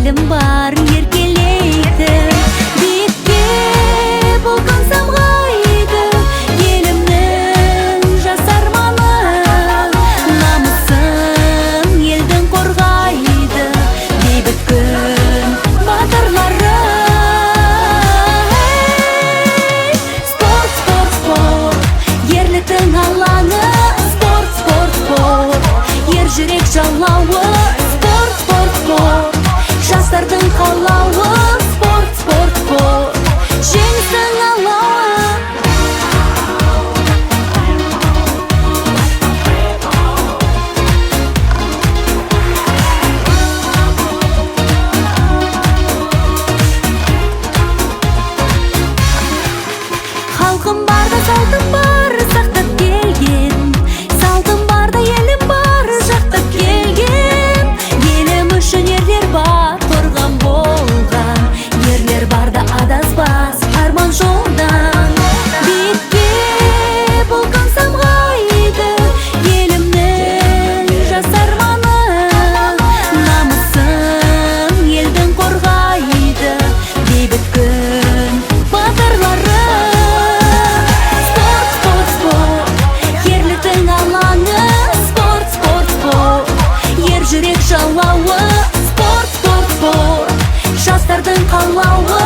елім бар еркелейді. Биікке бұлқын самғайды елімнің жас арманы. Намысын елдің қорғайды бейбіт күн батырлары. Спорт, спорт, спорт, ерліктің алаңы. Спорт, спорт, спорт, ер жүрек жалауы. Спорт, спорт, спорт, жастардың қалауы. Спорт, спорт, спорт, жеңістің алауы. Халқым барда салтым бар, сақтап келген. Салтым барда елім бар, жақтап келген. Елім үшін ерлер бар, қорған болған. Ерлер барда адаспас арман жолдан. Биікке бұлқын самғайды елімнің жас арманы. Намысын елдің қорғайды бейбіт күн батырлары. Спорт, спорт, спорт, ерліктің алаңы. Спорт, спорт, спорт, ер жүрек жалауы. Спорт, спорт, спорт, жастардың қалауы.